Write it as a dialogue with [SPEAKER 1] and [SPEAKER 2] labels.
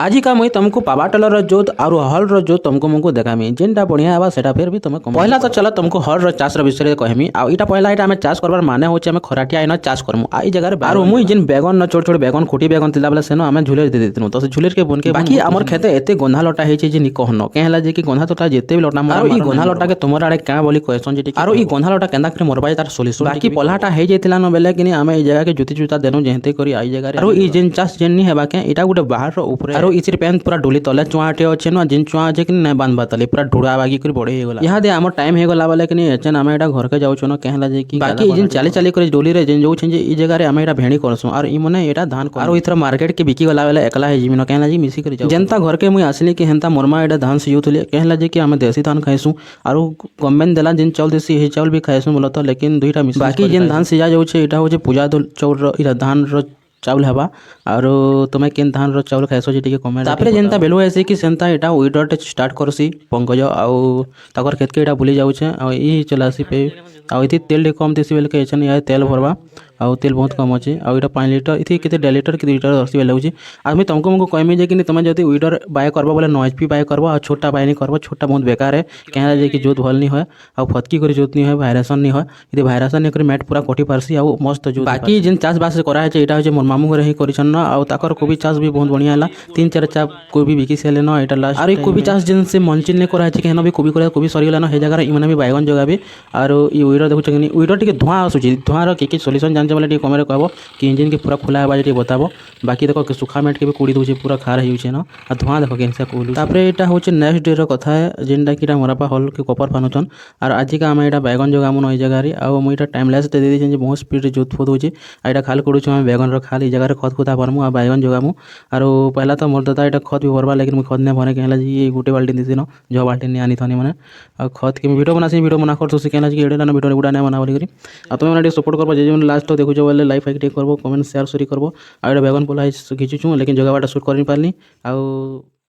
[SPEAKER 1] आजिका मुई तुमको power tiller जोत और हल जोत तुमको देखामी जेनटा बढ़िया है सेटा फिर भी तुम पहला तो चलो तुमको हल चाष विषय कहमी आईटा पहला यहाँ चाष करवार माने होचे आमे खराटिया आईना चाष करमु आई जगह और मुई जेन बैगन न छोट छोट बैगन खोटी बैगन तिला बेला सेनो आमे झुलेर दे देतनु तो झुलेर के बन के बाकी हमर खेते एते गंधा लटा हेचे जे नि कहनो के हला जे कि गंधा तोटा जेते भी लटा मारो ई गंधा लटा के तुमर आड़े क्या बोली कहसन जे और ई गंधा लटा केंदा करे मोरबाई तार सोल्यूशन बाकी पहलाटा हे जेतिला न बेले कि आमे ई जगह के जुती जुता देनु जेहते करी आई जगह और ई जेन चाष जेन नि हेबा के एटा गुटे बाहर रो ऊपर और इचिर पेन पूरा डोली तले चुआटे अच्छे ना जिन चुआ अच्छे कि नहीं बांध बातले पूरा ढुड़ा बागी कर बड़े हो गला यहाँ दे आम टाइम हो गला वाले कि एचन आम एटा घर के जाऊ न कहला जे कि बाकी जिन चाली चाली कर डोली रे जिन जाऊ ई जगह रे आम एटा भेड़ी करसु और ई मने एटा धान कर और इथर मार्केट के बिकी गला वाले एकला है जिमिनो कहला जी मिसी कर जाऊ जनता घर के मुई आसली कि हेंता मोरमा एटा धान से यूथले कहला जे कि आम देसी धान खाइसु और गवर्नमेंट देला जिन चावल देसी हे चावल भी खाइसु बोलत लेकिन दुईटा मिसी बाकी जिन धान सिजा जाऊ एटा हो पूजा चाउल इरा धान रो चाउल हवा और तुम केन धान रो चाउल खाइसो जे कमेंट तापरे जेनता बेलु ऐसे कि सेंता एटा विड्रॉ स्टार्ट करसी पंकज आउ ताकर खेत के एटा बुली जाउछे आ ई चलासी पे आ इति तेल कम देसी बेल के एछन या तेल भरवा आउ तेल बहुत कम अच्छे आउ इटा 5 लीटर इति केते 1.5 लीटर कि 2 लीटर दर्सी बेल लाउची आ मैं तुमको कहमी जे कि तुम जदी विड्रॉ बाय करबो बोले 9 HP बाय करबो आ छोटा बाय नहीं करबो छोटा बहुत बेकार है कहला जे कि जोत भल नहीं होय आ फतकी करी जोत नहीं होय वायरेशन नहीं होय इति वायरेशन नहीं करी मैट पूरा कोठी पारसी आ मस्त जोत बाकी जिन चाष बास करा है एटा हो मोर मामू घरे ही करिसन न आ ताकर कोबी चाष भी बहुत बढ़िया हला 3-4 चाप कोबी बिकी सेले न एटा लास्ट और कोबी चाष जिन से मंचिल ने करा है केहनो भी कोबी करे कोबी सरी गेला न हे जगह इमने भी बैगन जगाबे और ई विड्रॉ देखु छनी विड्रॉ टिके धुआं आसुची धुआं रो के सॉल्यूशन जान बोले टिके कमेंट कहबो कि इंजन के पूरा खुला है टिके बताबो बाकी देखो कि सुखा मेट के भी कुड़ी दोचे पूरा खार होउचे न आ धुआं देखो केनसा कोलु तापरे एटा होचे नेक्स्ट डे रो कथा है जेनटा कि मोरापा हल के कपर फानुचन और आज का हम एटा बैगन जगामु न ई जगह रे आ मु एटा टाइमलेस दे दे जे बहुत स्पीड रे जोत फोद होचे एटा खाली करूछु हम बैगन रो खाली जगह रे खत खुदा भरमु आ बैगन जगामु और पहला तो मोर दादा एटा खत भी भरबा लेकिन मु खत ने भरे कहला जी ये गुटे बाल्टी दिसिनो जो बाल्टी ने आनी थनी माने आ खत के वीडियो बनासी वीडियो बना कर तो कहला जी एडा ना वीडियो गुडा ने बना बोली करी आ तुम माने सपोर्ट करबो जे लास्ट तो देखु जो बोले लाइक फाइक टेक करबो कमेंट शेयर सरी करबो आ एटा बैगन पोला खिचुछु लेकिन जगह बाटा शूट कर नहीं पारनी आ